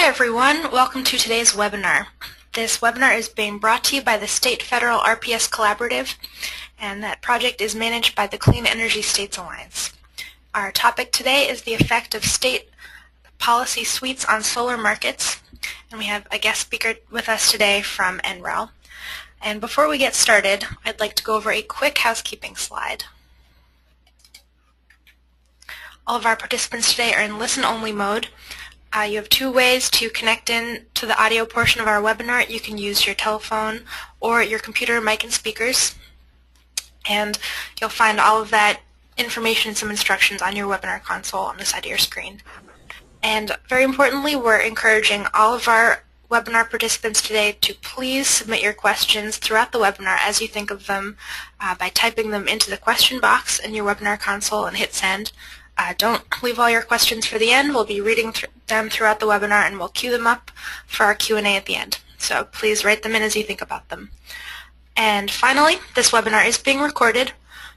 everyone, welcome to today's webinar. This webinar is being brought to you by the State Federal RPS Collaborative, and that project is managed by the Clean Energy States Alliance. Our topic today is the effect of state policy suites on solar markets, and we have a guest speaker with us today from NREL. And before we get started, I'd like to go over a quick housekeeping slide. All of our participants today are in listen-only mode. You have two ways to connect in to the audio portion of our webinar. You can use your telephone or your computer, mic, and speakers. And you'll find all of that information and some instructions on your webinar console on the side of your screen. And very importantly, we're encouraging all of our webinar participants today to please submit your questions throughout the webinar as you think of them by typing them into the question box in your webinar console and hit send. Don't leave all your questions for the end. We'll be reading them throughout the webinar, and we'll queue them up for our Q&A at the end. So please write them in as you think about them. And finally, this webinar is being recorded.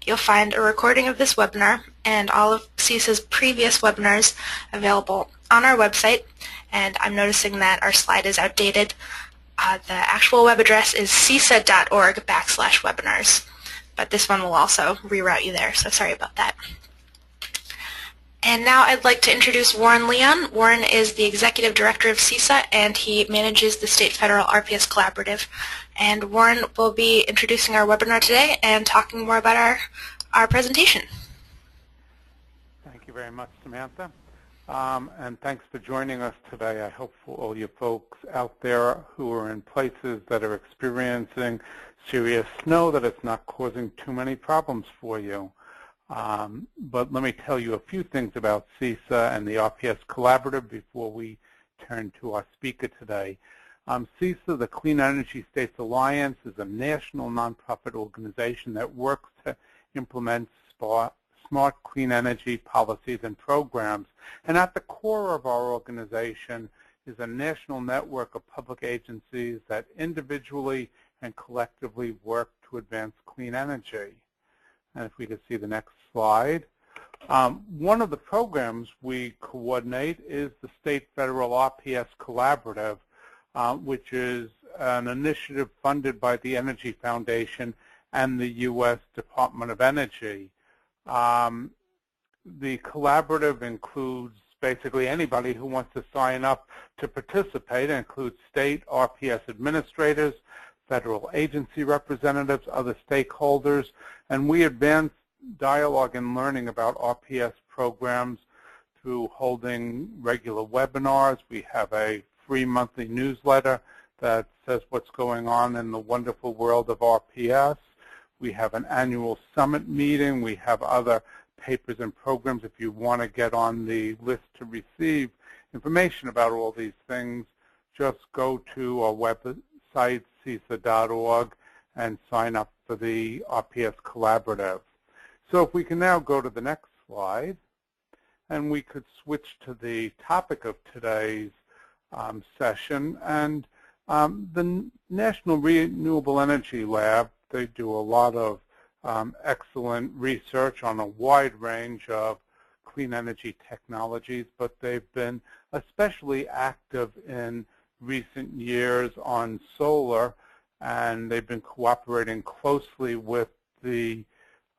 You'll find a recording of this webinar and all of CESA's previous webinars available on our website. And I'm noticing that our slide is outdated. The actual web address is cesa.org/webinars. But this one will also reroute you there, so sorry about that. And now I'd like to introduce Warren Leon. Warren is the Executive Director of CESA, and he manages the State Federal RPS Collaborative. And Warren will be introducing our webinar today and talking more about our presentation. Thank you very much, Samantha. And thanks for joining us today. I hope for all you folks out there who are in places that are experiencing serious snow that it's not causing too many problems for you. But let me tell you a few things about CESA and the RPS Collaborative before we turn to our speaker today. CESA, the Clean Energy States Alliance, is a national nonprofit organization that works to implement smart clean energy policies and programs. And at the core of our organization is a national network of public agencies that individually and collectively work to advance clean energy. And if we could see the next slide. One of the programs we coordinate is the State Federal RPS Collaborative, which is an initiative funded by the Energy Foundation and the U.S. Department of Energy. The collaborative includes basically anybody who wants to sign up to participate. It includes state RPS administrators, federal agency representatives, other stakeholders, and we advance dialogue and learning about RPS programs through holding regular webinars. We have a free monthly newsletter that says what's going on in the wonderful world of RPS. We have an annual summit meeting. We have other papers and programs. If you want to get on the list to receive information about all these things, just go to our website, CESA.org, and sign up for the RPS Collaborative. So if we can now go to the next slide, and we could switch to the topic of today's session. And the National Renewable Energy Lab, they do a lot of excellent research on a wide range of clean energy technologies, but they've been especially active in recent years on solar, and they've been cooperating closely with the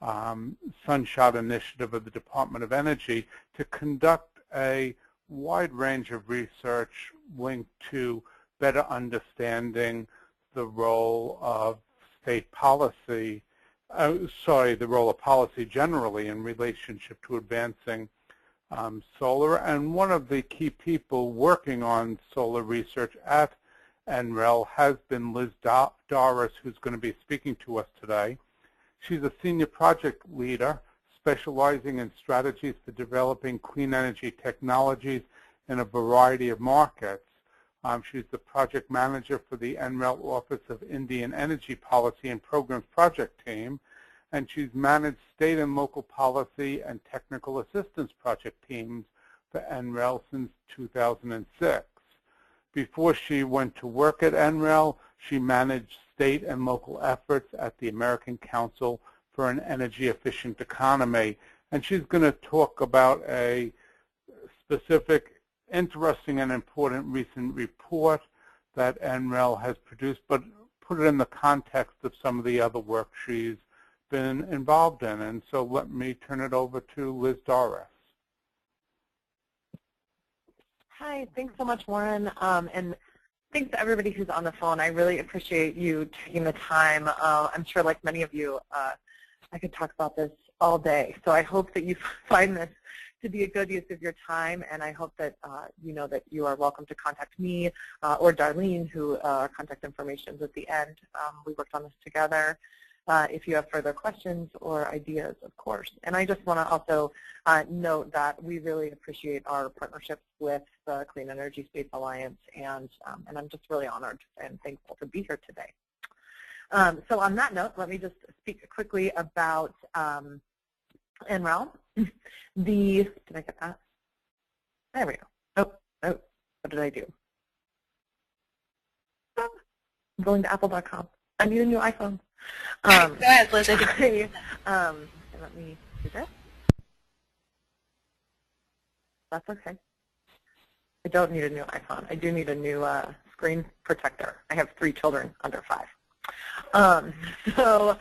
Sunshot Initiative of the Department of Energy to conduct a wide range of research linked to better understanding the role of state policy, the role of policy generally in relationship to advancing solar. And one of the key people working on solar research at NREL has been Liz Doris, who's going to be speaking to us today. She's a senior project leader specializing in strategies for developing clean energy technologies in a variety of markets. She's the project manager for the NREL Office of Indian Energy Policy and Programs project team, and she's managed state and local policy and technical assistance project teams for NREL since 2006. Before she went to work at NREL, she managed state and local efforts at the American Council for an Energy Efficient Economy. And she's going to talk about a specific interesting and important recent report that NREL has produced, but put it in the context of some of the other work she's been involved in. And so let me turn it over to Liz Doris. Hi, thanks so much, Warren, and thanks to everybody who's on the phone. I really appreciate you taking the time. I'm sure, like many of you, I could talk about this all day. So I hope that you find this to be a good use of your time, and I hope that you know that you are welcome to contact me or Darlene, who contact information is at the end. We worked on this together. If you have further questions or ideas, of course. And I just want to also note that we really appreciate our partnerships with the Clean Energy States Alliance, and I'm just really honored and thankful to be here today. So on that note, let me just speak quickly about NREL. Did I get that? There we go. Oh, what did I do? I'm going to apple.com. I need a new iPhone. Go ahead, Liz. Let me do this. That's okay. I don't need a new iPhone. I do need a new screen protector. I have 3 children under 5. So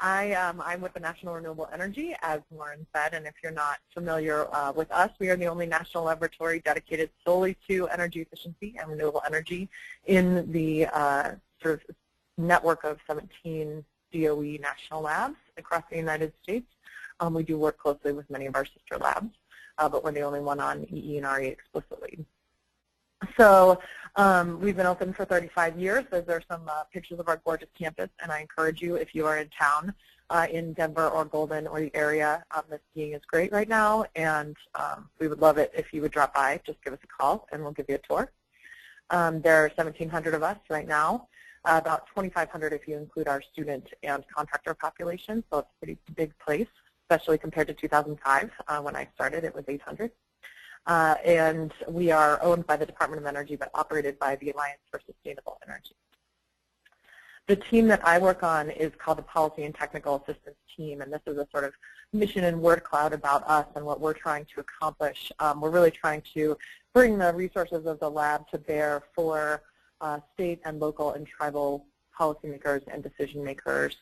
I'm with the National Renewable Energy, as Warren said, and if you're not familiar with us, we are the only national laboratory dedicated solely to energy efficiency and renewable energy in the sort of network of 17 DOE national labs across the United States. We do work closely with many of our sister labs, but we're the only one on EE and RE explicitly. So we've been open for 35 years. Those are some pictures of our gorgeous campus, and I encourage you, if you are in town in Denver or Golden or the area, the skiing is great right now, and we would love it if you would drop by. Just give us a call, and we'll give you a tour. There are 1,700 of us right now. About 2,500 if you include our student and contractor population, so it's a pretty big place, especially compared to 2005. When I started, it was 800. And we are owned by the Department of Energy, but operated by the Alliance for Sustainable Energy. The team that I work on is called the Policy and Technical Assistance Team, and this is a sort of mission and word cloud about us and what we're trying to accomplish. We're really trying to bring the resources of the lab to bear for state and local and tribal policymakers and decision makers.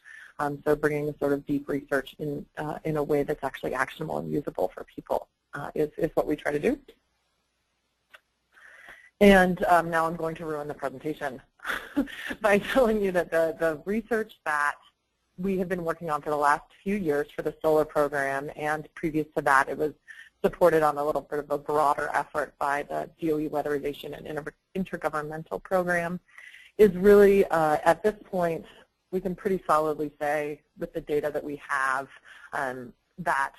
So bringing the sort of deep research in a way that's actually actionable and usable for people is what we try to do. And now I'm going to ruin the presentation by telling you that the research that we have been working on for the last few years for the solar program, and previous to that it was supported on a little bit of a broader effort by the DOE Weatherization and Intergovernmental Program, is really, at this point, we can pretty solidly say with the data that we have that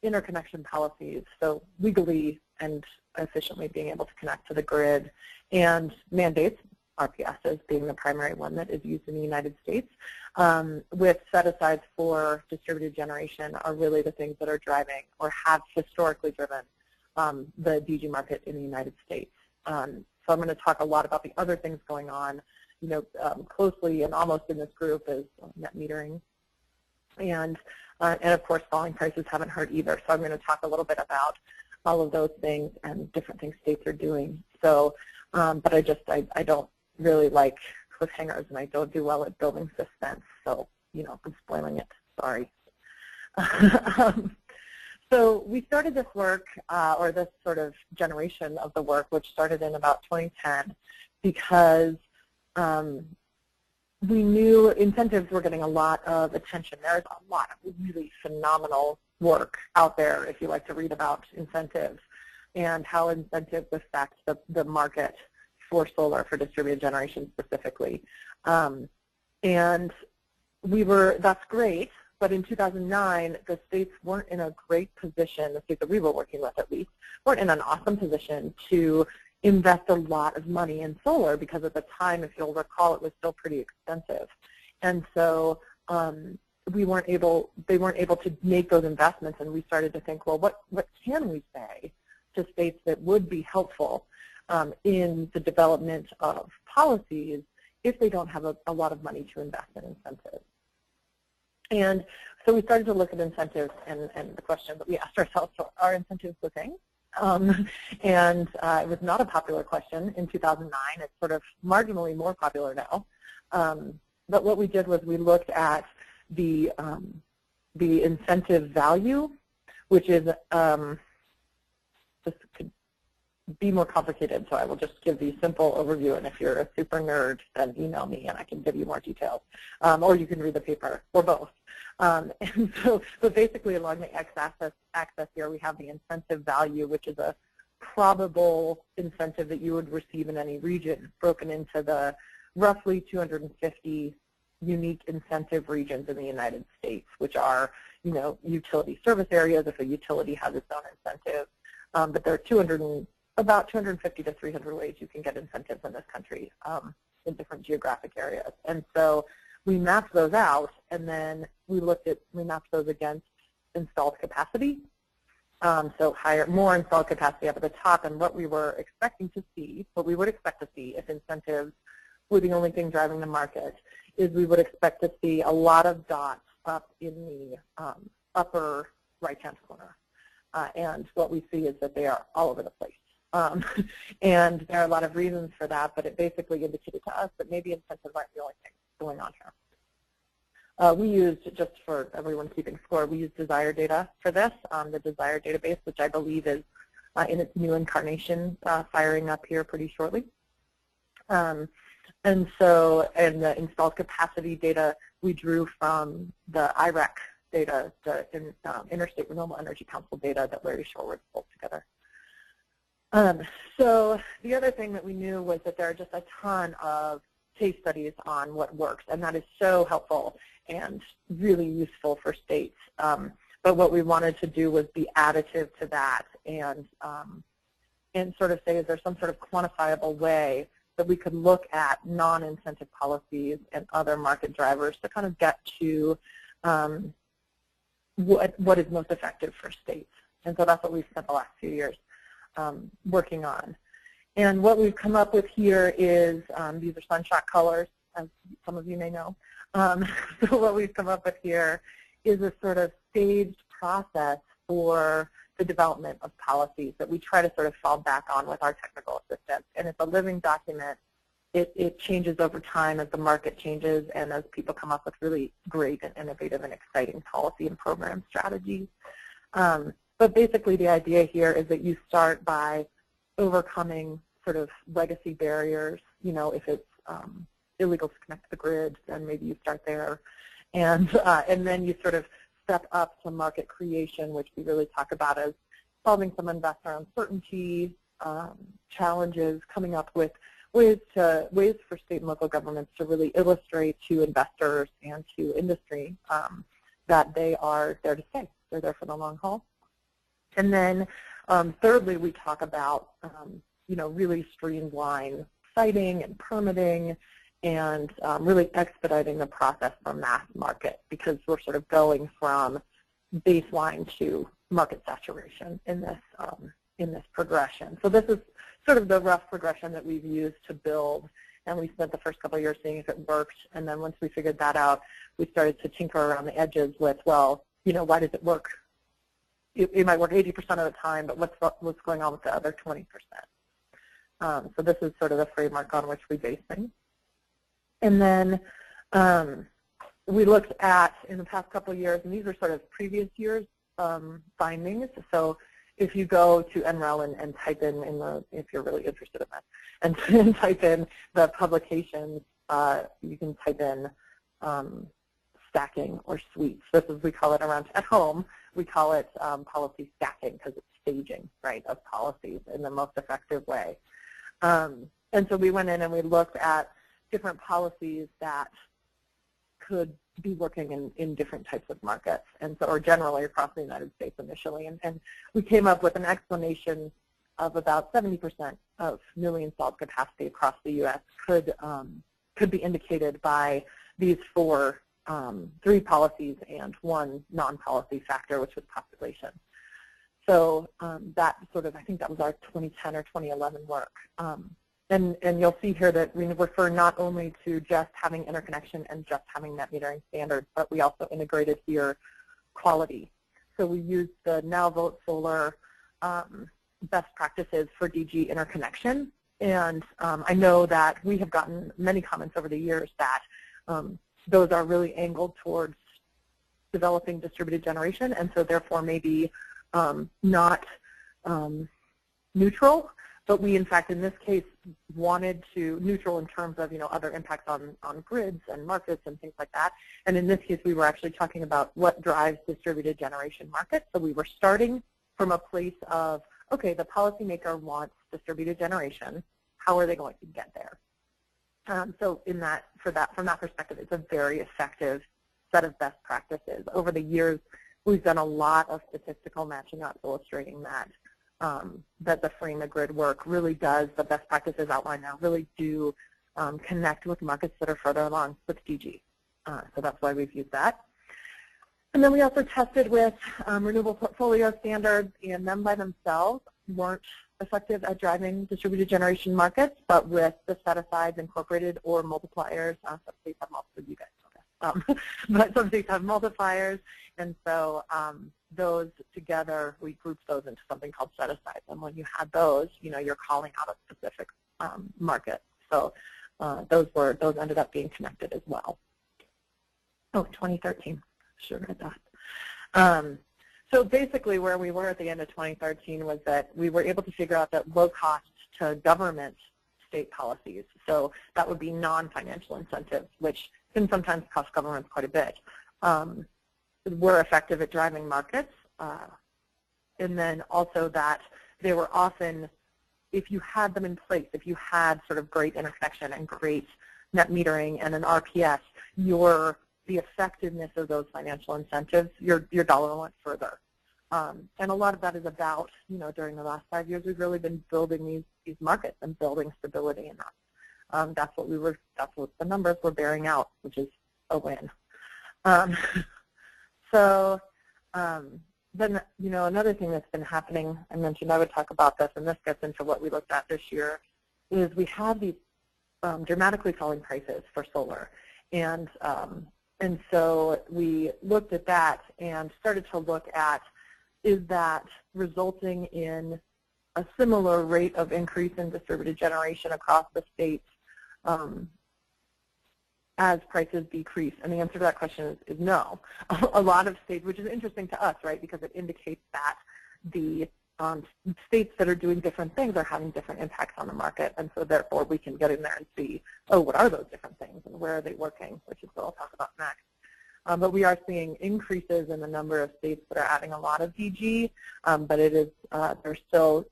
interconnection policies, so legally and efficiently being able to connect to the grid, and mandates, RPSs being the primary one that is used in the United States, with set-asides for distributed generation are really the things that are driving or have historically driven the DG market in the United States. So I'm going to talk a lot about the other things going on, closely and almost in this group is net metering. And of course, falling prices haven't hurt either. So I'm going to talk a little bit about all of those things and different things states are doing. So, but I don't really like cliffhangers, and I don't do well at building suspense. So, I'm spoiling it. Sorry. So we started this work, or this sort of generation of the work, which started in about 2010, because we knew incentives were getting a lot of attention. There's a lot of really phenomenal work out there if you like to read about incentives and how incentives affect the market for solar, for distributed generation specifically. And that's great, but in 2009, the states weren't in a great position, the states that we were working with at least, weren't in an awesome position to invest a lot of money in solar, because at the time, if you'll recall, it was still pretty expensive. And so they weren't able to make those investments, and we started to think, well, what can we say to states that would be helpful in the development of policies if they don't have a lot of money to invest in incentives? And so we started to look at incentives, and the question that we asked ourselves, so are incentives the thing? And it was not a popular question in 2009. It's sort of marginally more popular now. But what we did was we looked at the incentive value, which is just could be more complicated, so I will just give the simple overview, and if you're a super nerd, then email me and I can give you more details. Or you can read the paper, or both. And so basically along the x-axis here, we have the incentive value, which is a probable incentive that you would receive in any region, broken into the roughly 250 unique incentive regions in the United States, which are, utility service areas if a utility has its own incentive. But there are about 250 to 300 ways you can get incentives in this country in different geographic areas. And so we mapped those out, and then we mapped those against installed capacity. So more installed capacity up at the top, and what we were expecting to see, what we would expect to see if incentives were the only thing driving the market, is we would expect to see a lot of dots up in the upper right-hand corner. And what we see is that they are all over the place. And there are a lot of reasons for that, but it basically indicated to us that maybe incentives aren't the only thing going on here. We used, just for everyone keeping score, we used desire data for this, the desire database, which I believe is in its new incarnation, firing up here pretty shortly. And the installed capacity data we drew from the IREC data, the Interstate Renewable Energy Council data that Larry Shorewood pulled together. So the other thing that we knew was that there are just a ton of case studies on what works, and that is so helpful and really useful for states. But what we wanted to do was be additive to that and sort of say, is there some sort of quantifiable way that we could look at non-incentive policies and other market drivers to kind of get to what is most effective for states. And so that's what we've spent the last few years working on. And what we've come up with here is, these are sunshot colors, as some of you may know. So what we've come up with here is a sort of staged process for the development of policies that we try to sort of fall back on with our technical assistance. And it's a living document. It changes over time as the market changes and as people come up with really great and innovative and exciting policy and program strategies. But basically the idea here is that you start by overcoming sort of legacy barriers. If it's illegal to connect to the grid, then maybe you start there. And then you sort of step up to market creation, which we really talk about as solving some investor uncertainty, challenges, coming up with ways for state and local governments to really illustrate to investors and to industry that they are there to stay. They're there for the long haul. And then thirdly, we talk about really streamline siting and permitting and really expediting the process for mass market, because we're sort of going from baseline to market saturation in this progression. So this is sort of the rough progression that we've used to build, and we spent the first couple of years seeing if it worked. And then once we figured that out, we started to tinker around the edges with, well, why does it work? It might work 80% of the time, but what's going on with the other 20%? So this is sort of the framework on which we base things. And then we looked at, in the past couple of years, and these are sort of previous years' findings. So if you go to NREL and type in if you're really interested in that, and type in the publications, you can type in stacking or suites. This is, we call it around at home, we call it policy stacking, because it's staging, right, of policies in the most effective way. And so we went in and we looked at different policies that could be working in different types of markets, and so, or generally across the United States initially. And we came up with an explanation of about 70% of newly installed capacity across the U.S. could be indicated by these three policies and one non-policy factor, which was population. So that sort of, I think that was our 2010 or 2011 work. And you'll see here that we refer not only to just having interconnection and just having net metering standards, but we also integrated here quality. So we used the Now Vote Solar best practices for DG interconnection. And I know that we have gotten many comments over the years that those are really angled towards developing distributed generation, and so therefore maybe not neutral. But we, in fact, in this case, wanted to neutral in terms of, other impacts on grids and markets and things like that. And in this case, we were actually talking about what drives distributed generation markets. So we were starting from a place of, okay, the policymaker wants distributed generation. How are they going to get there? So from that perspective, it's a very effective set of best practices. Over the years, we've done a lot of statistical matching up illustrating that that the frame of grid work really does, the best practices outlined now really do connect with markets that are further along with DG. So that's why we've used that. And then we also tested with renewable portfolio standards, and them by themselves weren't effective at driving distributed generation markets, but with the set-asides incorporated or multipliers, some states have multiple, you guys know this, but some states have multipliers, and so those together, we grouped those into something called set-asides, and when you had those, you're calling out a specific market. So those ended up being connected as well. Oh, 2013, should have read that. So basically where we were at the end of 2013 was that we were able to figure out that low cost to government state policies, so that would be non-financial incentives, which can sometimes cost governments quite a bit, were effective at driving markets, and then also that they were often, if you had them in place, if you had sort of great interconnection and great net metering and an RPS, the effectiveness of those financial incentives, your dollar went further. And a lot of that is about, during the last 5 years, we've really been building these markets and building stability in them. That's what the numbers were bearing out, which is a win. So then, another thing that's been happening, I mentioned I would talk about this, and this gets into what we looked at this year, is we have these dramatically falling prices for solar. And so we looked at that and started to look at, is that resulting in a similar rate of increase in distributed generation across the states as prices decrease? And the answer to that question is no. A lot of states, which is interesting to us, right, because it indicates that the states that are doing different things are having different impacts on the market, and so therefore we can get in there and see, oh, what are those different things and where are they working, which is what I'll talk about next. But we are seeing increases in the number of states that are adding a lot of DG, but there's still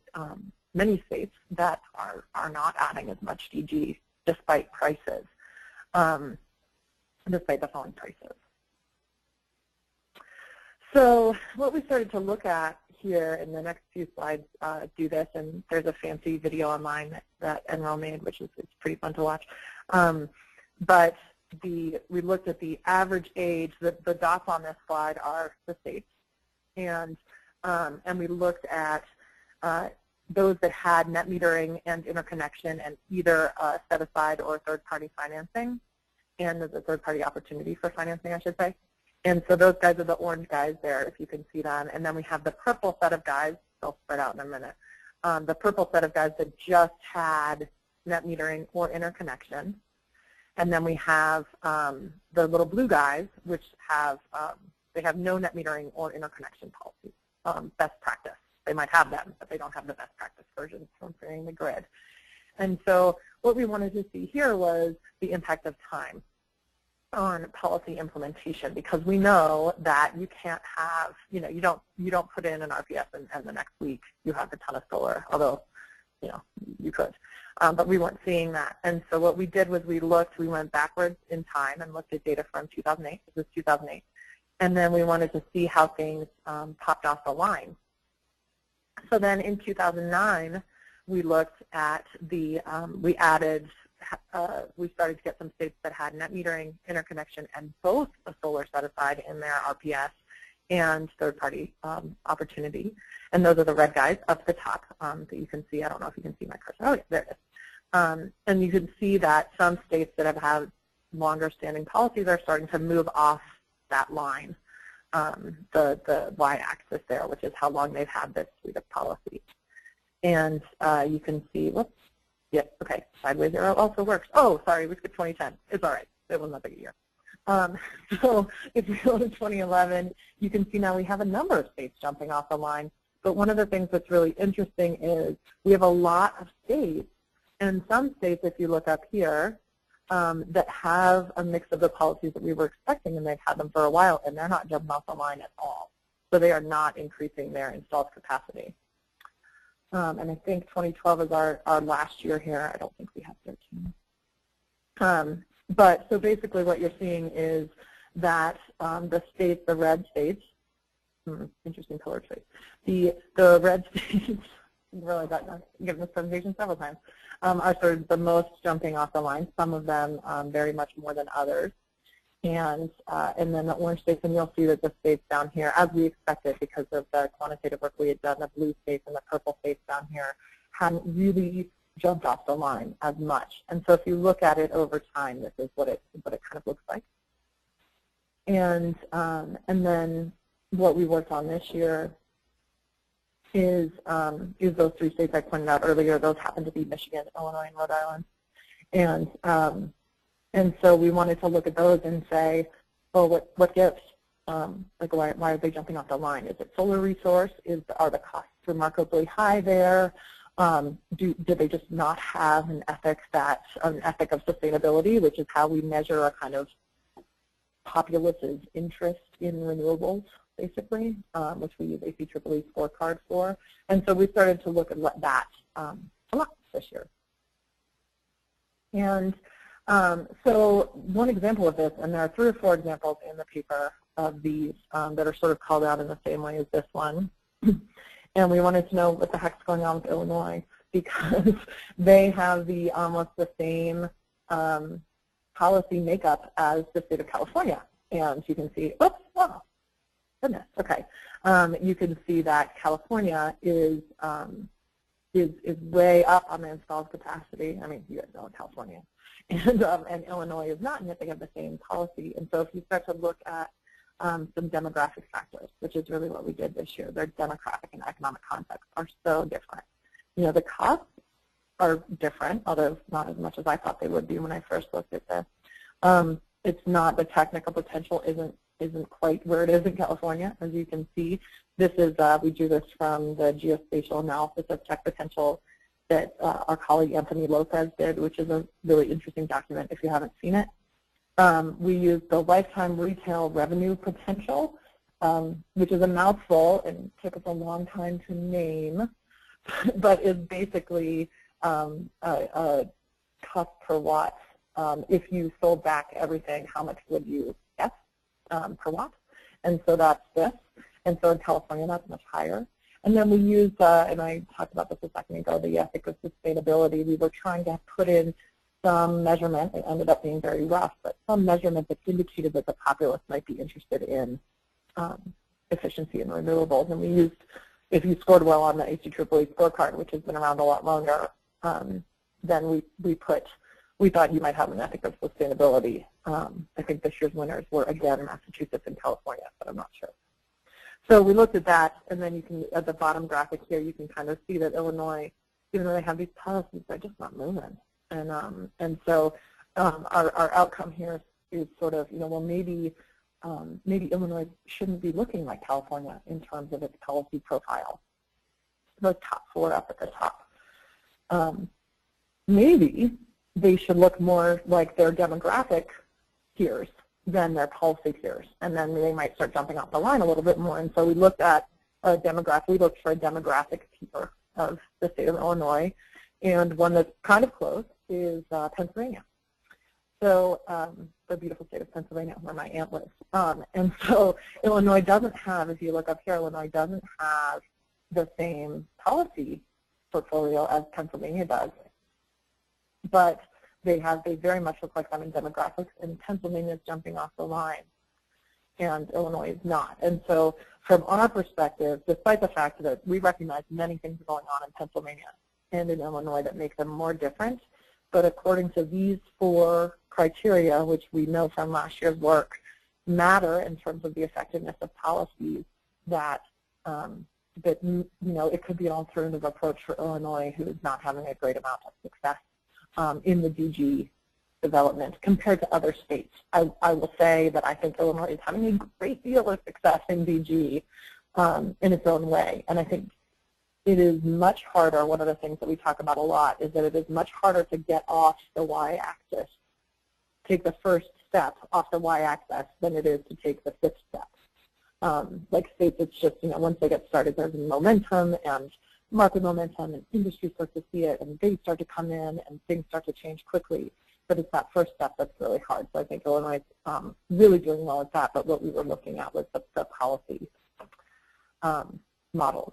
many states that are not adding as much DG despite prices, despite the falling prices. So what we started to look at here in the next few slides do this, and there's a fancy video online that NREL made, which is pretty fun to watch. But we looked at the average age. The dots on this slide are the states, and we looked at those that had net metering and interconnection and either set-aside or third-party financing, and there's a third-party opportunity for financing, I should say. And so those guys are the orange guys there, if you can see them. And then we have the purple set of guys. They'll spread out in a minute. The purple set of guys that just had net metering or interconnection. And then we have the little blue guys, which have they have no net metering or interconnection policies. Best practice. They might have them, but they don't have the best practice versions from creating the grid. And so what we wanted to see here was the impact of time on policy implementation, because we know that you can't have, you don't put in an RPS and the next week you have a ton of solar, although, you could. But we weren't seeing that. And so what we did was we went backwards in time and looked at data from 2008. This is 2008. And then we wanted to see how things popped off the line. So then in 2009, we looked at we started to get some states that had net metering, interconnection, and both a solar set-aside in their RPS and third-party opportunity. And those are the red guys up the top that you can see. I don't know if you can see my cursor. Oh, yeah, there it is. And you can see that some states that have had longer-standing policies are starting to move off that line, the y-axis there, which is how long they've had this suite of policies. And you can see, whoops, yep, okay, sideways arrow also works. Oh, sorry, we skipped 2010. It's all right. It wasn't that big a year. So if we go to 2011, you can see now we have a number of states jumping off the line. But one of the things that's really interesting is we have a lot of states, and some states, if you look up here, that have a mix of the policies that we were expecting, and they've had them for a while, and they're not jumping off the line at all. So they are not increasing their installed capacity. And I think 2012 is our last year here. I don't think we have 13. But so basically what you're seeing is that the states, the red states, interesting color choice, the red states, really got given this presentation several times, are sort of the most jumping off the line, some of them very much more than others. And then the orange states, and you'll see that the states down here, as we expected because of the quantitative work we had done, the blue states and the purple states down here hadn't really jumped off the line as much. And so if you look at it over time, this is what it kind of looks like. And then what we worked on this year is those three states I pointed out earlier. Those happen to be Michigan, Illinois, and Rhode Island. And so we wanted to look at those and say, well, what gives? Like why are they jumping off the line? Is it solar resource? Are the costs remarkably high there? Do they just not have an ethic of sustainability, which is how we measure a kind of populace's interest in renewables, basically, which we use a CEEE scorecard for. And so we started to look at that a lot this year. And so one example of this, and there are 3 or 4 examples in the paper of these that are sort of called out in the same way as this one. And we wanted to know what the heck's going on with Illinois, because they have almost the same policy makeup as the state of California. And you can see, oops, oh, goodness, okay. You can see that California is way up on the installed capacity. I mean, you guys know what California is. And Illinois is not, and yet they have the same policy. And so if you start to look at some demographic factors, which is really what we did this year, their demographic and economic context are so different. You know, the costs are different, although not as much as I thought they would be when I first looked at this. It's not, the technical potential isn't quite where it is in California, as you can see. This is, we drew this from the geospatial analysis of tech potential that our colleague Anthony Lopez did, which is a really interesting document if you haven't seen it. We used the lifetime retail revenue potential, which is a mouthful and took us a long time to name, but is basically a cost per watt. If you sold back everything, how much would you get per watt? And so that's this. And so in California, that's much higher. And then we used, and I talked about this a second ago, the ethic of sustainability. We were trying to put in some measurement. It ended up being very rough, but some measurement that indicated that the populace might be interested in efficiency and renewables. And we used, if you scored well on the CEEE scorecard, which has been around a lot longer, then we thought you might have an ethic of sustainability. I think this year's winners were, again, Massachusetts and California, but I'm not sure. So we looked at that, and then you can, at the bottom graphic here, you can kind of see that Illinois, even though they have these policies, they're just not moving. And so our outcome here is sort of, you know, well, maybe Illinois shouldn't be looking like California in terms of its policy profile. The top 4 up at the top. Maybe they should look more like their demographic peers than their policy peers, and then they might start jumping off the line a little bit more. And so we looked at a demographic. We looked for a demographic peer of the state of Illinois, and one that's kind of close is Pennsylvania. So the beautiful state of Pennsylvania, where my aunt lives. And so Illinois doesn't have, if you look up here, Illinois doesn't have the same policy portfolio as Pennsylvania does. But they very much look like them in demographics, and Pennsylvania is jumping off the line, and Illinois is not. And so from our perspective, despite the fact that we recognize many things going on in Pennsylvania and in Illinois that make them more different, but according to these 4 criteria, which we know from last year's work, matter in terms of the effectiveness of policies, that it could be an alternative approach for Illinois, who is not having a great amount of success in the DG development compared to other states. I will say that I think Illinois is having a great deal of success in DG in its own way. And I think it is much harder. One of the things that we talk about a lot is that it is much harder to get off the y-axis, take the first step off the y-axis than it is to take the fifth step. Like states, it's just, once they get started, there's momentum and market momentum, and industry starts to see it, and they start to come in, and things start to change quickly. But it's that first step that's really hard. So I think Illinois is really doing well at that, but what we were looking at was the policy model.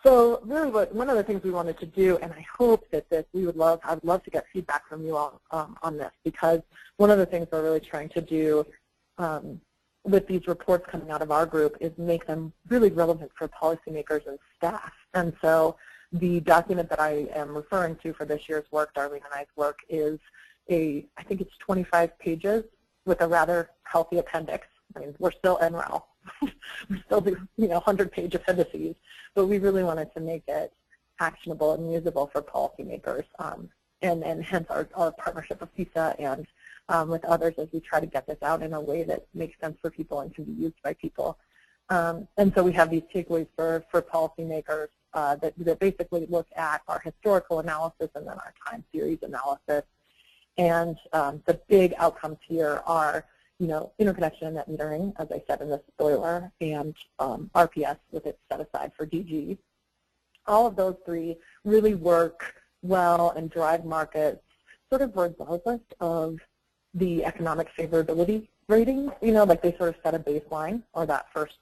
So really one of the things we wanted to do, and I hope that I would love to get feedback from you all on this, because one of the things we're really trying to do with these reports coming out of our group is make them really relevant for policymakers and staff. And so the document that I am referring to for this year's work, Darlene and I's work, is I think it's 25 pages with a rather healthy appendix. I mean, we're still NREL. We still do, 100-page appendices, but we really wanted to make it actionable and usable for policymakers, and hence our partnership with CESA and with others as we try to get this out in a way that makes sense for people and can be used by people. And so we have these takeaways for policymakers that basically look at our historical analysis and then our time series analysis. And the big outcomes here are, interconnection and net metering, as I said in the spoiler, and RPS with its set aside for DG. All of those three really work well and drive markets sort of regardless of the economic favorability ratings. Like they sort of set a baseline, or that first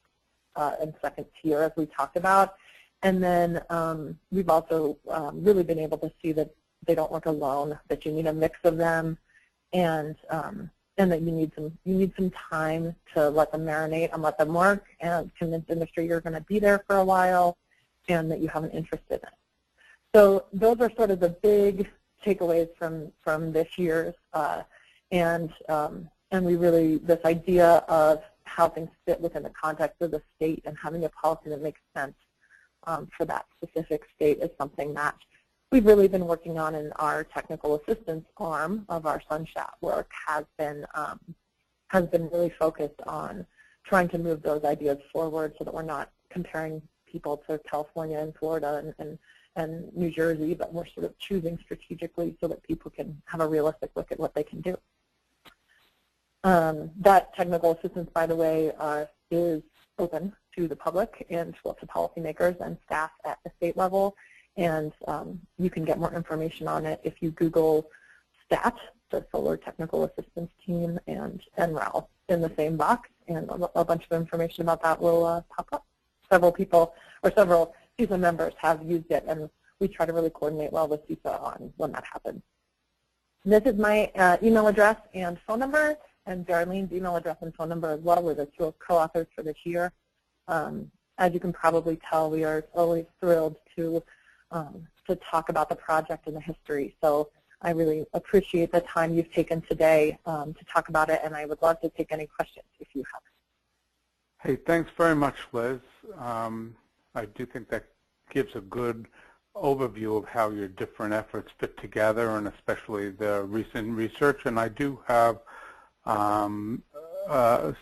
and second tier, as we talked about. And then we've also really been able to see that they don't work alone, that you need a mix of them, and that you need some time to let them marinate and let them work, and convince industry you're going to be there for a while, and that you have an interest in it. So those are sort of the big takeaways from this year's, and we really, this idea of how things fit within the context of the state and having a policy that makes sense for that specific state is something that we've really been working on, in our technical assistance arm of our Sunshot work has been really focused on trying to move those ideas forward so that we're not comparing people to California and Florida and New Jersey, but we're sort of choosing strategically so that people can have a realistic look at what they can do. That technical assistance, by the way, is open to the public and to policymakers and staff at the state level. And you can get more information on it if you Google STAT, the Solar Technical Assistance Team, and NREL in the same box, and a bunch of information about that will pop up. Several CESA members have used it, and we try to really coordinate well with CESA on when that happens. This is my email address and phone number, and Darlene's email address and phone number as well. We're the two co-authors for this year. As you can probably tell, we are always thrilled to talk about the project and the history. So I really appreciate the time you've taken today to talk about it, and I would love to take any questions if you have. Hey, thanks very much, Liz. I do think that gives a good overview of how your different efforts fit together, and especially the recent research. And I do have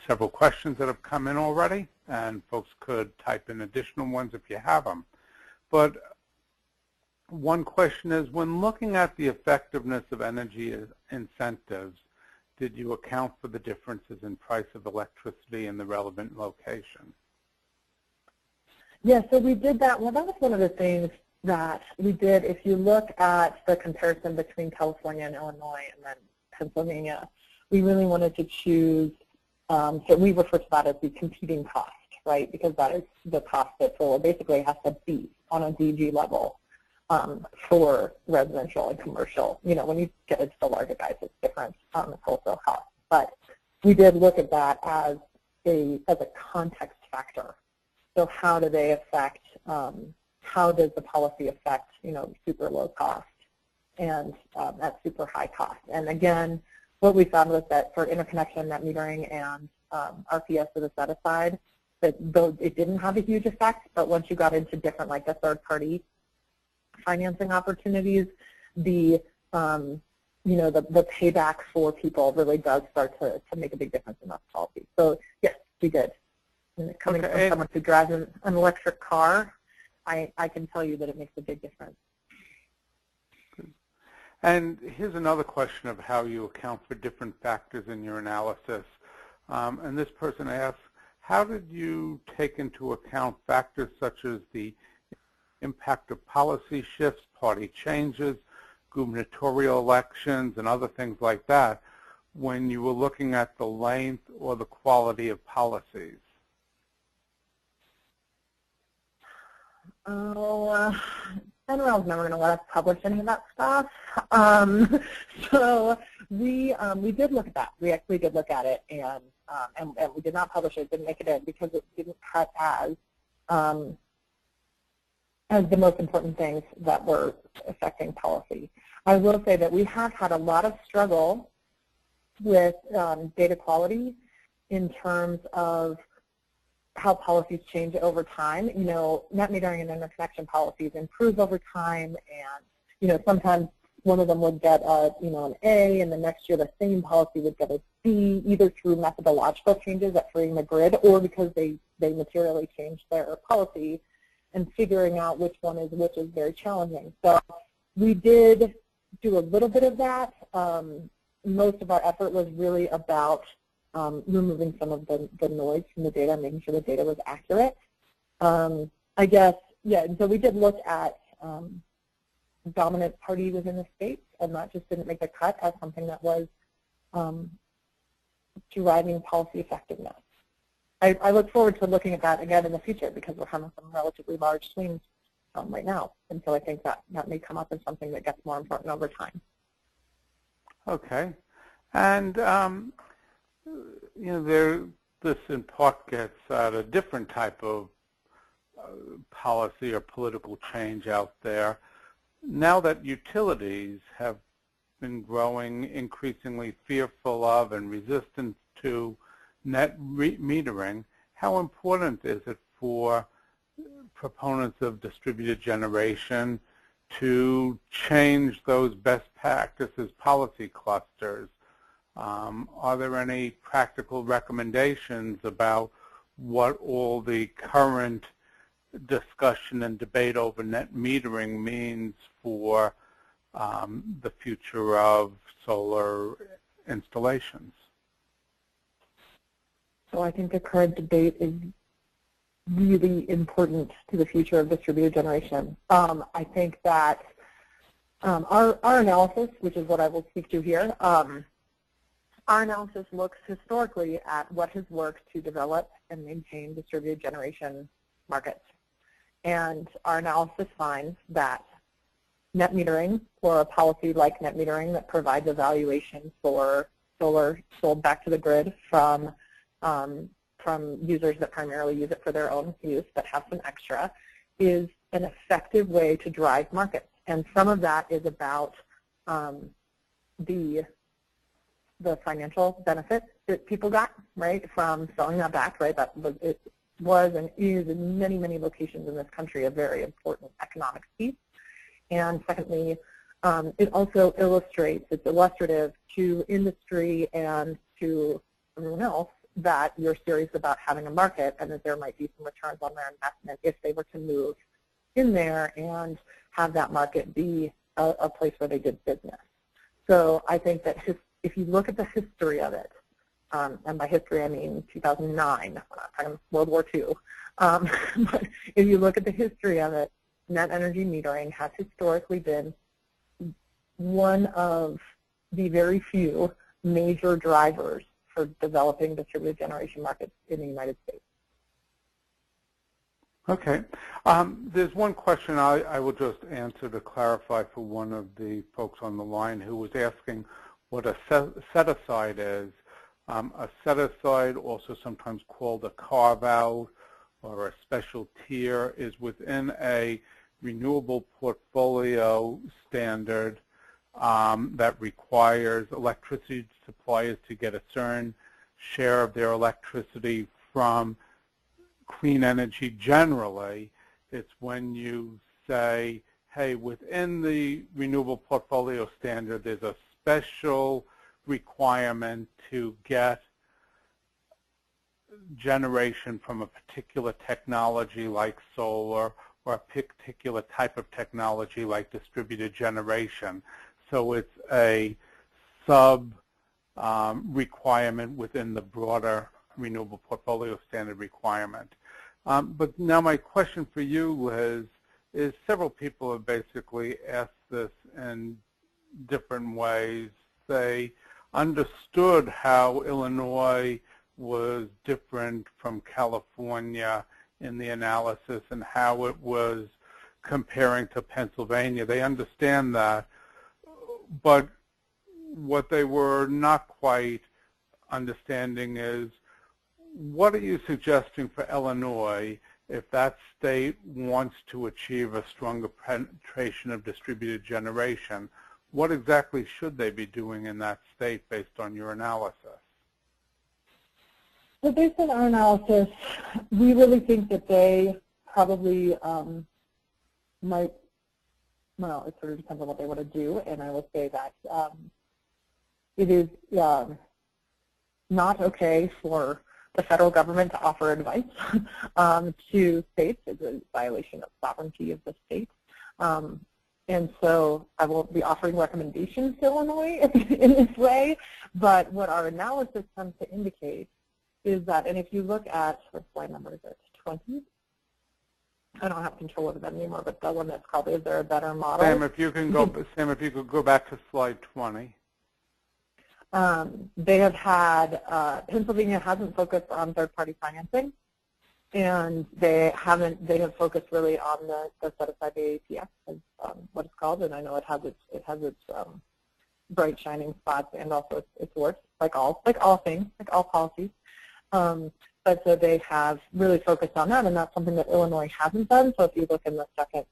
several questions that have come in already, and folks could type in additional ones if you have them. But one question is, when looking at the effectiveness of energy incentives, did you account for the differences in price of electricity in the relevant location? Yeah, so we did that. Well, that was one of the things that we did. If you look at the comparison between California and Illinois and then Pennsylvania, we really wanted to choose, so we refer to that as the competing cost, right? Because that is the cost that solar basically has to be on a DG level for residential and commercial. When you get into the larger guys, it's different on the wholesale cost. But we did look at that as a context factor. So how do they affect, how does the policy affect, super low cost and at super high cost? And again, what we found was that for interconnection, net metering, and RPS with a set aside, though it didn't have a huge effect, but once you got into different, like the third-party financing opportunities, the the payback for people really does start to make a big difference in that policy. So yes, we did. And coming from someone who drives an electric car, I can tell you that it makes a big difference. And here's another question of how you account for different factors in your analysis. And this person asks, how did you take into account factors such as the impact of policy shifts, party changes, gubernatorial elections, and other things like that when you were looking at the length or the quality of policies? Oh, NREL's never going to let us publish any of that stuff. So we did look at that. We actually did look at it, and we did not publish it, didn't make it in, because it didn't cut as the most important things that were affecting policy. I will say that we have had a lot of struggle with data quality in terms of how policies change over time. Net metering and interconnection policies improve over time, and sometimes one of them would get an A, and the next year the same policy would get a C, either through methodological changes at freeing the grid or because they materially changed their policy, and figuring out which one is which is very challenging. So we did do a little bit of that. Most of our effort was really about removing some of the noise from the data, making sure the data was accurate. I guess, yeah, and so we did look at dominant party within the states, and that just didn't make the cut as something that was driving policy effectiveness. I look forward to looking at that again in the future because we're having some relatively large swings right now, and so I think that may come up as something that gets more important over time. Okay, and this in part gets at a different type of policy or political change out there. Now that utilities have been growing increasingly fearful of and resistant to net metering, how important is it for proponents of distributed generation to change those best practices policy clusters? Are there any practical recommendations about what all the current discussion and debate over net metering means for the future of solar installations? So I think the current debate is really important to the future of distributed generation. I think that our analysis, which is what I will speak to here, our analysis looks historically at what has worked to develop and maintain distributed generation markets. And our analysis finds that net metering, or a policy like net metering that provides a valuation for solar sold back to the grid from users that primarily use it for their own use but have some extra, is an effective way to drive markets. And some of that is about the financial benefit that people got, right, from selling that back, right? It was and is in many, many locations in this country a very important economic piece. And secondly, it also illustrates, it's illustrative to industry and to everyone else that you're serious about having a market and that there might be some returns on their investment if they were to move in there and have that market be a place where they did business. So I think that if you look at the history of it, and by history I mean 2009, we're not talking World War II, but if you look at the history of it, net energy metering has historically been one of the very few major drivers for developing distributed generation markets in the United States. Okay. There's one question I will just answer to clarify for one of the folks on the line who was asking what a set-aside is. A set-aside, also sometimes called a carve-out or a special tier, is within a renewable portfolio standard that requires electricity suppliers to get a certain share of their electricity from clean energy generally. It's when you say, hey, within the renewable portfolio standard, there's a special requirement to get generation from a particular technology like solar or a particular type of technology like distributed generation. So it's a sub requirement within the broader renewable portfolio standard requirement. But now my question for you, Liz, is several people have basically asked this in different ways. They understood how Illinois was different from California in the analysis and how it was comparing to Pennsylvania. They understand that, but what they were not quite understanding is, what are you suggesting for Illinois if that state wants to achieve a stronger penetration of distributed generation? What exactly should they be doing in that state based on your analysis? So based on our analysis, we really think that they probably might, well, it sort of depends on what they want to do, and I will say that it is not okay for the federal government to offer advice to states. It's a violation of sovereignty of the state. And so I won't be offering recommendations to Illinois in this way, but what our analysis tends to indicate is that, and if you look at, what slide number is it, 20? I don't have control over that anymore, but the one that's called, is there a better model? Sam, if you can go, Sam, if you could go back to slide 20. They have had, Pennsylvania hasn't focused on third-party financing, and they have focused really on the set-aside APS, is what it's called, and I know it has its bright shining spots and also its worst, like all things, like all policies. But so they have really focused on that, and that's something that Illinois hasn't done. So if you look in the second,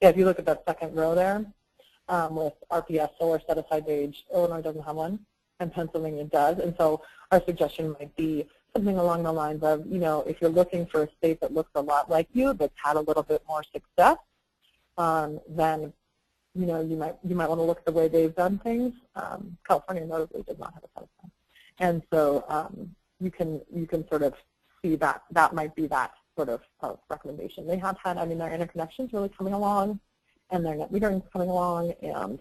if you look at that second row there, with RPS, solar set-aside wage, Illinois doesn't have one, and Pennsylvania does. And so our suggestion might be something along the lines of, you know, if you're looking for a state that looks a lot like you, that's had a little bit more success, then, you know, you might want to look at the way they've done things. California notably does not have a set-aside. And so you can sort of see that might be that sort of recommendation. They have had, I mean, their interconnections really coming along, and their net metering is coming along, and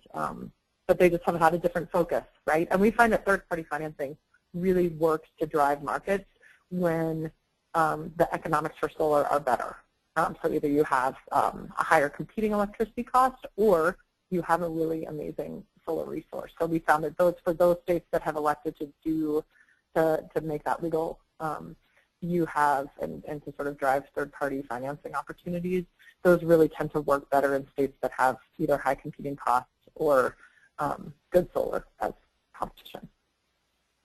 but they just have had a different focus, right? And we find that third-party financing really works to drive markets when the economics for solar are better. So either you have a higher competing electricity cost, or you have a really amazing solar resource. So we found that for those states that have elected to make that legal, you have, and to sort of drive third-party financing opportunities, those really tend to work better in states that have either high competing costs or good solar as competition,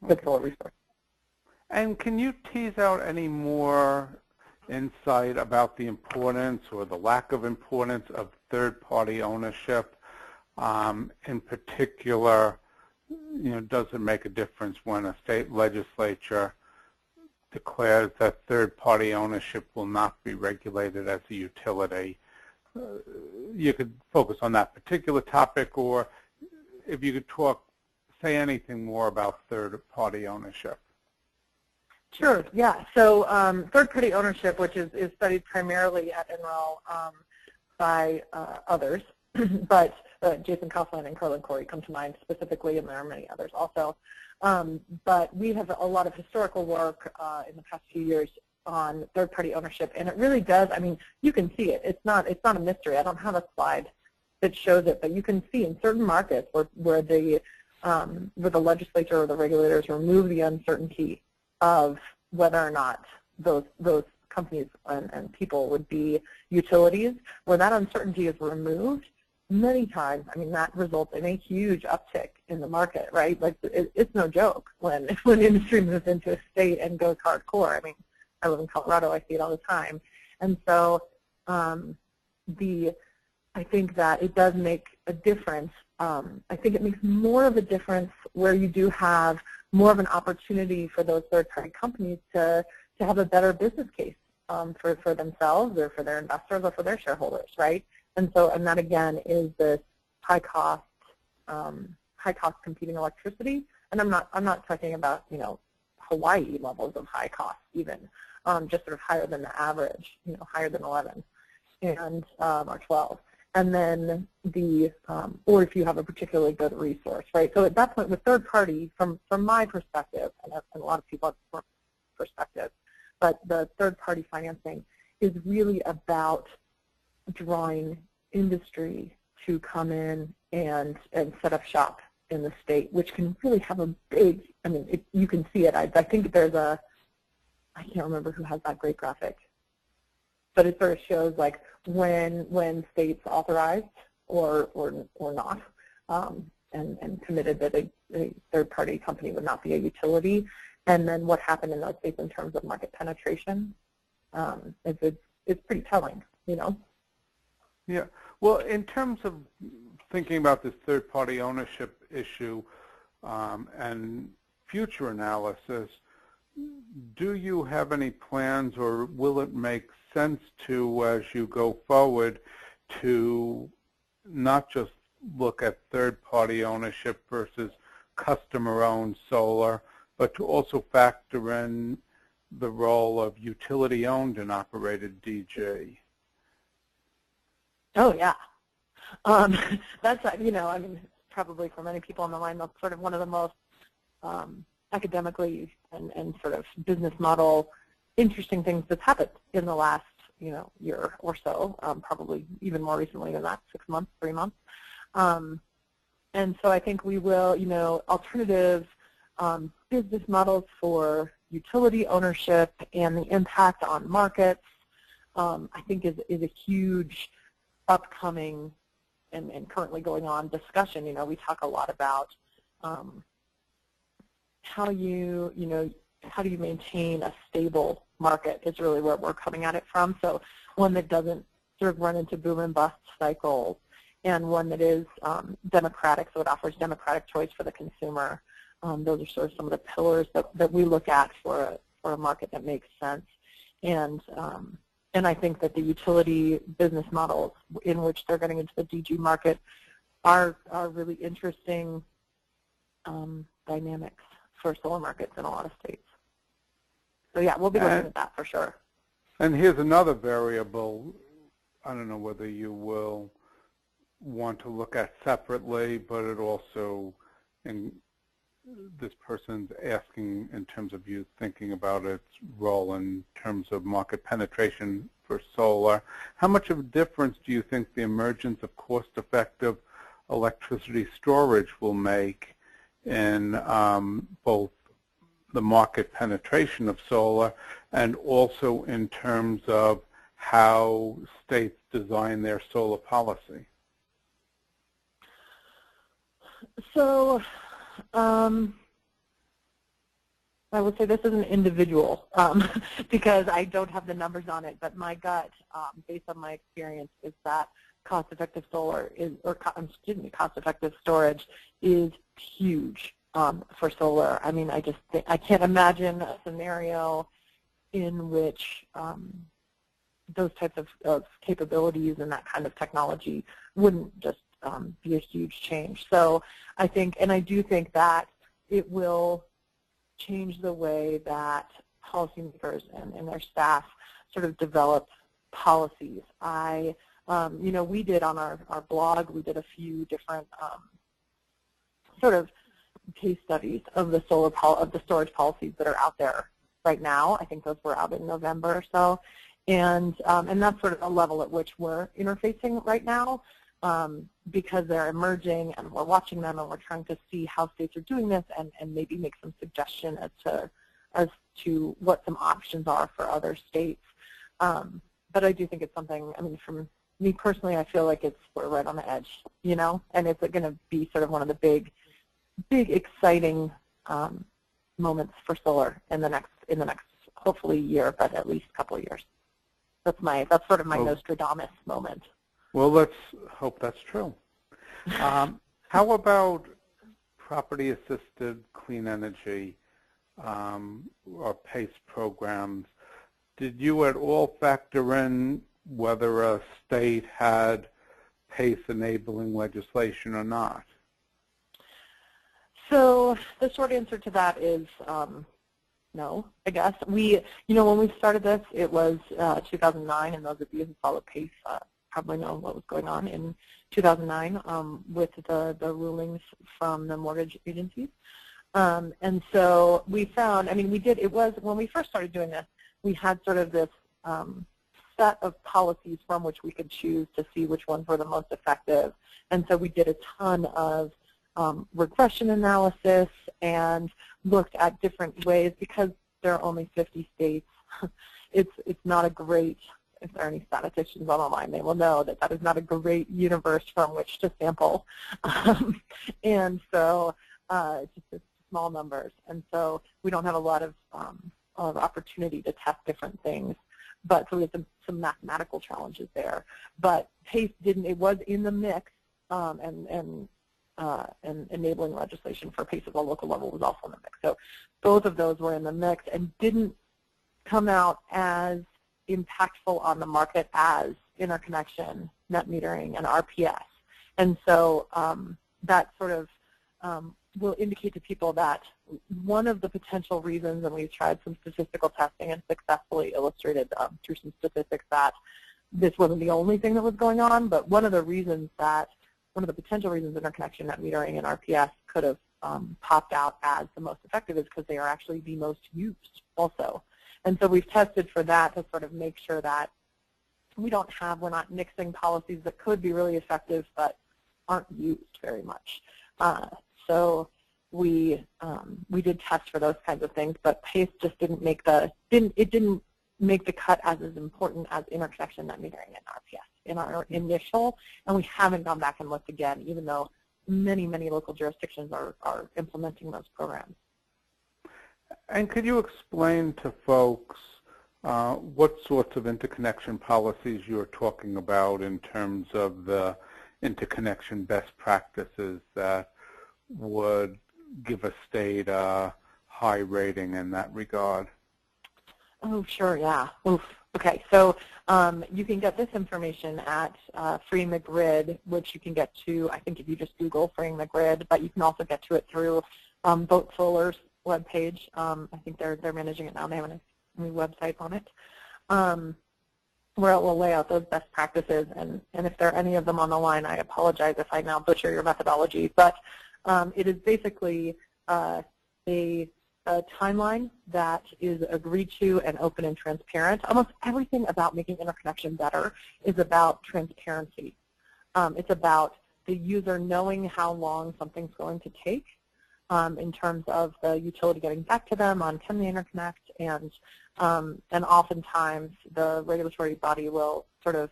good solar resource. And can you tease out any more insight about the importance or the lack of importance of third-party ownership? In particular, you know, does it make a difference when a state legislature declares that third-party ownership will not be regulated as a utility? You could focus on that particular topic, or if you could say anything more about third-party ownership. Sure, yeah. So third-party ownership, which is studied primarily at NREL by others, but Jason Kaufman and Carlin Corey come to mind specifically, and there are many others also. But we have a lot of historical work in the past few years on third-party ownership, and it really does. I mean, you can see it. It's not a mystery. I don't have a slide that shows it, but you can see in certain markets where the legislature or the regulators remove the uncertainty of whether or not those companies and people would be utilities, where that uncertainty is removed. Many times, I mean, that results in a huge uptick in the market, right? Like, it's no joke when industry moves into a state and goes hardcore. I mean, I live in Colorado, I see it all the time. And so I think that it does make a difference. I think it makes more of a difference where you do have more of an opportunity for those third-party companies to have a better business case for themselves or for their investors or for their shareholders, right? And that again is this high cost competing electricity. And I'm not talking about, you know, Hawaii levels of high cost even, just sort of higher than the average, you know, higher than 11 and or 12. And then or if you have a particularly good resource, right? So at that point with third party, from my perspective, and a lot of people have perspective, but the third party financing is really about drawing industry to come in and set up shop in the state, which can really have a big, I mean, you can see it. I think there's I can't remember who has that great graphic, but it sort of shows like when states authorized or not, and committed that a third-party company would not be a utility, and then what happened in those states in terms of market penetration. It's pretty telling, you know. Yeah. Well, in terms of thinking about this third-party ownership issue and future analysis, do you have any plans, or will it make sense to, as you go forward, to not just look at third-party ownership versus customer-owned solar, but to also factor in the role of utility-owned and operated DG? Oh yeah, that's, you know, I mean, probably for many people on the line, that's sort of one of the most academically and sort of business model interesting things that's happened in the last, you know, year or so, probably even more recently than that, 6 months, 3 months. And so I think we will, you know, alternative business models for utility ownership and the impact on markets, I think is a huge upcoming and currently going on discussion. You know, we talk a lot about how do you maintain a stable market is really where we're coming at it from. So one that doesn't sort of run into boom and bust cycles, and one that is democratic, so it offers democratic choice for the consumer. Those are sort of some of the pillars that we look at for a market that makes sense. And I think that the utility business models in which they're getting into the DG market are really interesting dynamics for solar markets in a lot of states. So yeah, we'll be looking at that for sure. And here's another variable. I don't know whether you will want to look at separately, but it also, this person's asking in terms of you thinking about its role in terms of market penetration for solar. How much of a difference do you think the emergence of cost-effective electricity storage will make in both the market penetration of solar and also in terms of how states design their solar policy? So I would say this is an individual because I don't have the numbers on it, but my gut, based on my experience, is that cost-effective solar is, or cost-effective storage is huge for solar. I mean, I can't imagine a scenario in which those types of capabilities and that kind of technology wouldn't just be a huge change. So I think, and I do think that it will change the way that policymakers and their staff sort of develop policies. You know, we did on our blog, we did a few different sort of case studies of the storage policies that are out there right now. I think those were out in November or so, and that's sort of the level at which we're interfacing right now, because they're emerging and we're watching them and we're trying to see how states are doing this and maybe make some suggestion as to what some options are for other states. But I do think it's something, I mean, from me personally, I feel like we're right on the edge, you know, and it's going to be sort of one of the big exciting moments for solar in the next hopefully year, but at least a couple of years. That's sort of my Nostradamus moment. Well, let's hope that's true. How about property-assisted clean energy or PACE programs? Did you at all factor in whether a state had PACE-enabling legislation or not? So the short answer to that is no, I guess. When we started this, it was 2009, and those of you who follow PACE probably know what was going on in 2009 with the rulings from the mortgage agencies. And so we found, when we first started doing this, we had sort of this set of policies from which we could choose to see which ones were the most effective. And so we did a ton of regression analysis and looked at different ways, because there are only 50 states. It's not a great, if there are any statisticians on the line, they will know that that is not a great universe from which to sample. And so it's small numbers. And so we don't have a lot of opportunity to test different things. But so we had some mathematical challenges there. But PACE didn't, it was in the mix, and enabling legislation for PACE at the local level was also in the mix. So both of those were in the mix and didn't come out as impactful on the market as interconnection, net metering, and RPS. And so that sort of will indicate to people that one of the potential reasons, and we've tried some statistical testing and successfully illustrated through some statistics that this wasn't the only thing that was going on, but one of the potential reasons interconnection, net metering, and RPS could have popped out as the most effective is because they are actually the most used also. And so we've tested for that to sort of make sure that we're not mixing policies that could be really effective but aren't used very much. So we did test for those kinds of things, but PACE just didn't make the cut as important as interconnection, net metering, and RPS in our initial, and we haven't gone back and looked again, even though many, many local jurisdictions are implementing those programs. And could you explain to folks what sorts of interconnection policies you're talking about in terms of the interconnection best practices that would give a state a high rating in that regard? Oh, sure, yeah. Oof. Okay, so you can get this information at Freeing the Grid, which you can get to, I think, if you just Google Freeing the Grid, but you can also get to it through Vote Solar's webpage. I think they're managing it now. They have a new website on it, where it will lay out those best practices. And if there are any of them on the line, I apologize if I now butcher your methodology. But it is basically a timeline that is agreed to and open and transparent. Almost everything about making interconnection better is about transparency. It's about the user knowing how long something's going to take in terms of the utility getting back to them on can they interconnect, and oftentimes the regulatory body will sort of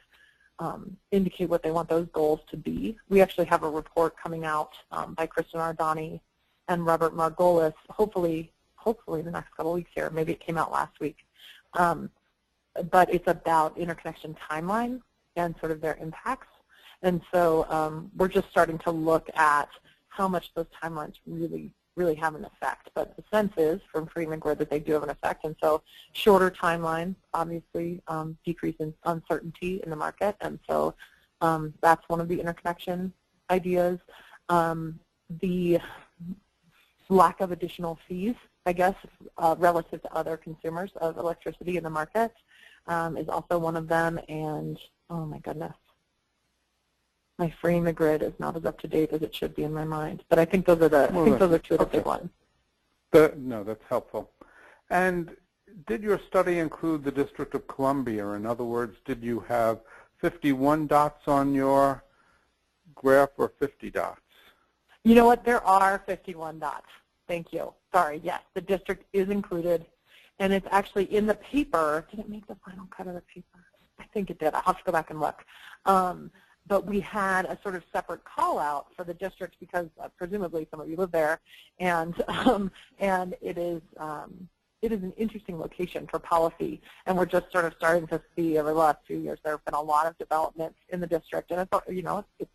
indicate what they want those goals to be. We actually have a report coming out by Kristen Ardani and Robert Margolis, hopefully in the next couple of weeks here. Maybe it came out last week. But it's about interconnection timeline and sort of their impacts. And so we're just starting to look at how much those timelines really have an effect. But the sense is from Freeing the Grid that they do have an effect. And so shorter timelines obviously decrease in uncertainty in the market. And so that's one of the interconnection ideas. The lack of additional fees, I guess, relative to other consumers of electricity in the market is also one of them. And oh my goodness, my Freeing the Grid is not as up to date as it should be in my mind. But I think those are two of the big ones. No, that's helpful. And did your study include the District of Columbia? In other words, did you have 51 dots on your graph or 50 dots? You know what? There are 51 dots. Thank you. Sorry. Yes, the district is included, and it's actually in the paper. Did it make the final cut of the paper? I think it did. I'll have to go back and look. But we had a sort of separate call out for the district because presumably some of you live there, and it is it is an interesting location for policy, and we're just sort of starting to see over the last few years there have been a lot of developments in the district, and it's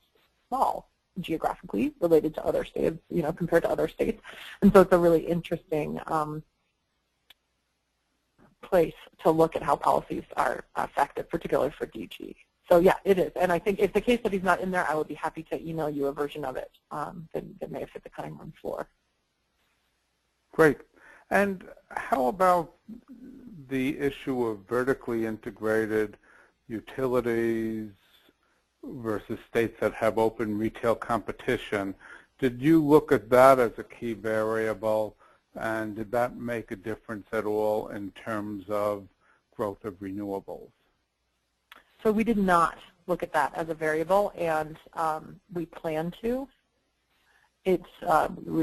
small geographically related to other states, compared to other states, and so it's a really interesting place to look at how policies are affected, particularly for DG. So yeah, it is, and I think if the case study's not in there, I would be happy to email you a version of it that may have hit the cutting room floor. Great. And how about the issue of vertically integrated utilities versus states that have open retail competition? Did you look at that as a key variable, and did that make a difference at all in terms of growth of renewables? So we did not look at that as a variable, and we plan to. We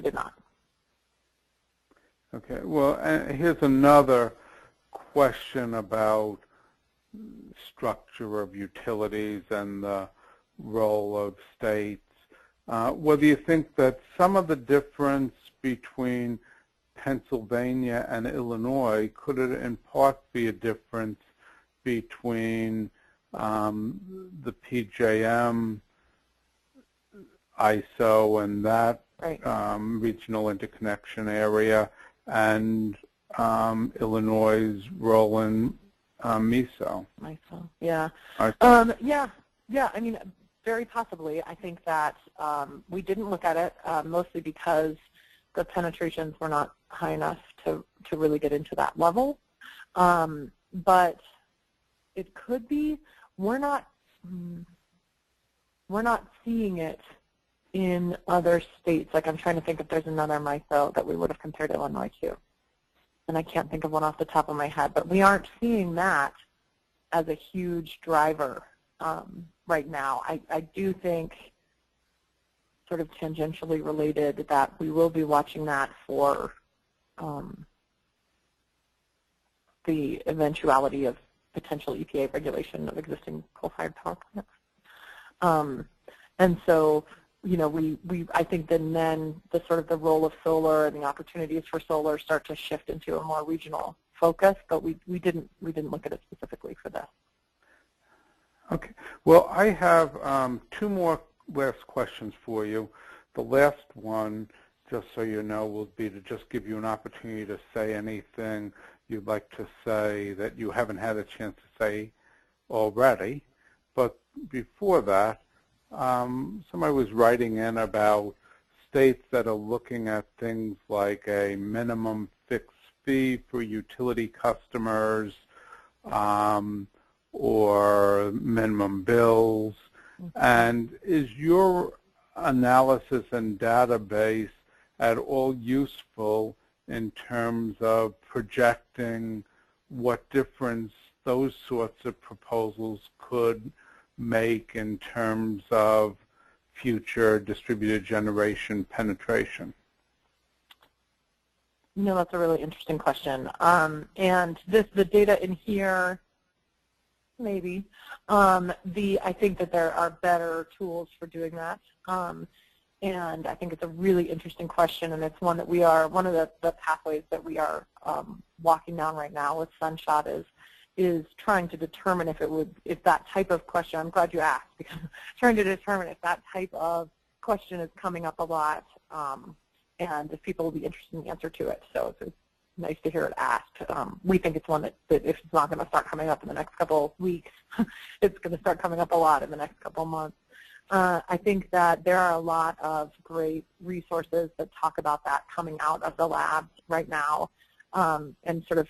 did not. Okay, well, here's another question about structure of utilities and the role of states. Whether you think that some of the difference between Pennsylvania and Illinois, could it in part be a difference between the PJM ISO and that right. Regional interconnection area, and Illinois' role in MISO? MISO, yeah. Yeah, I mean, very possibly. I think that we didn't look at it mostly because the penetrations were not high enough to really get into that level. But it could be. We're not seeing it in other states. Like, I'm trying to think if there's another MISO that we would have compared Illinois to. And I can't think of one off the top of my head. But we aren't seeing that as a huge driver right now. I do think, sort of tangentially related, that we will be watching that for the eventuality of potential EPA regulation of existing coal-fired power plants. And so, I think then the sort of the role of solar and the opportunities for solar start to shift into a more regional focus, but we didn't look at it specifically for this. Okay. Well, I have two more last questions for you. The last one, just so you know, will be to just give you an opportunity to say anything you'd like to say that you haven't had a chance to say already. But before that, somebody was writing in about states that are looking at things like a minimum fixed fee for utility customers or minimum bills. And is your analysis and database at all useful in terms of projecting what difference those sorts of proposals could make in terms of future distributed generation penetration? That's a really interesting question. And the data in here, maybe. I think that there are better tools for doing that. And I think it's a really interesting question, and it's one that one of the pathways that we are walking down right now with Sunshot is trying to determine if that type of question, I'm glad you asked, because trying to determine if that type of question is coming up a lot, and if people will be interested in the answer to it. So it's nice to hear it asked. We think it's one that if it's not going to start coming up in the next couple of weeks, it's going to start coming up a lot in the next couple of months. I think that there are a lot of great resources that talk about that coming out of the labs right now, and sort of,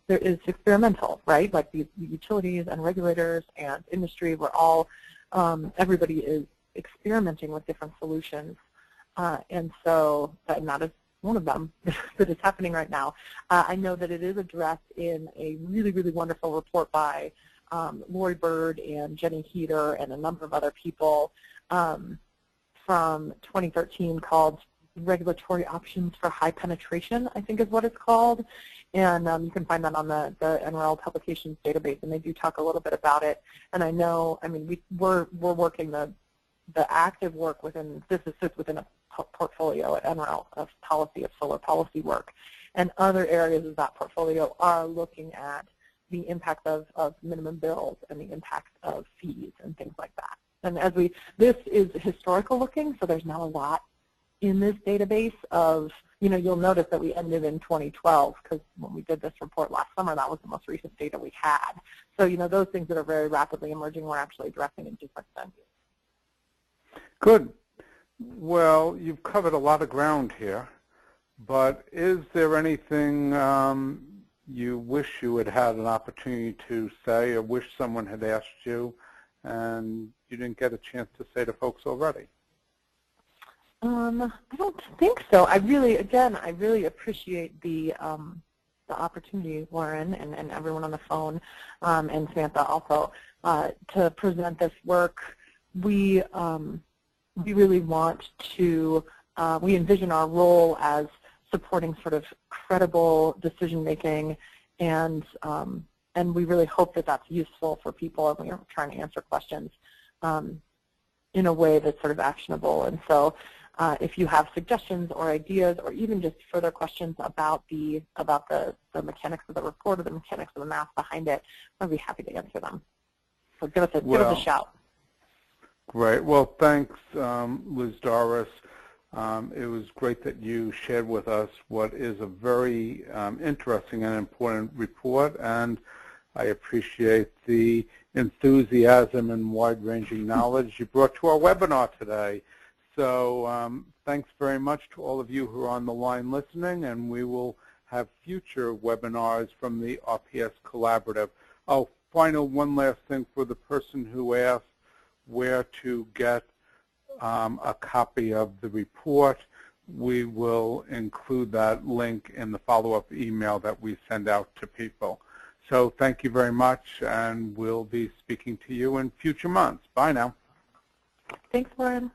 there is experimental, right? Like the utilities and regulators and industry, everybody is experimenting with different solutions, and that is one of them that is happening right now. I know that it is addressed in a really, really wonderful report by Lori Bird and Jenny Heater and a number of other people from 2013 called Regulatory Options for High Penetration, I think is what it's called. And you can find that on the NREL publications database, and they do talk a little bit about it. And I know, we're working the active work within, this sits within a portfolio at NREL of solar policy work. and other areas of that portfolio are looking at the impact of minimum bills and the impact of fees and things like that. And this is historical looking, so there's not a lot in this database of, you'll notice that we ended in 2012 because when we did this report last summer, that was the most recent data we had. So, those things that are very rapidly emerging, we're actually addressing in different venues. Good. Well, you've covered a lot of ground here, but is there anything you wish you had had an opportunity to say or wish someone had asked you and you didn't get a chance to say to folks already? I don't think so. I really appreciate the opportunity, Lauren, and everyone on the phone, and Samantha also, to present this work. We really want to, we envision our role as supporting sort of credible decision making, and we really hope that that's useful for people, and we are trying to answer questions in a way that's sort of actionable. And so if you have suggestions or ideas or even just further questions about the mechanics of the report or the mechanics of the math behind it, I'd be happy to answer them. So give us a shout. Great. Well, thanks, Liz Doris. It was great that you shared with us what is a very interesting and important report, and I appreciate the enthusiasm and wide-ranging knowledge you brought to our webinar today. So thanks very much to all of you who are on the line listening, and we will have future webinars from the RPS Collaborative. Oh, one last thing for the person who asked where to get a copy of the report. We will include that link in the follow-up email that we send out to people. So thank you very much, and we'll be speaking to you in future months. Bye now. Thanks, Lauren.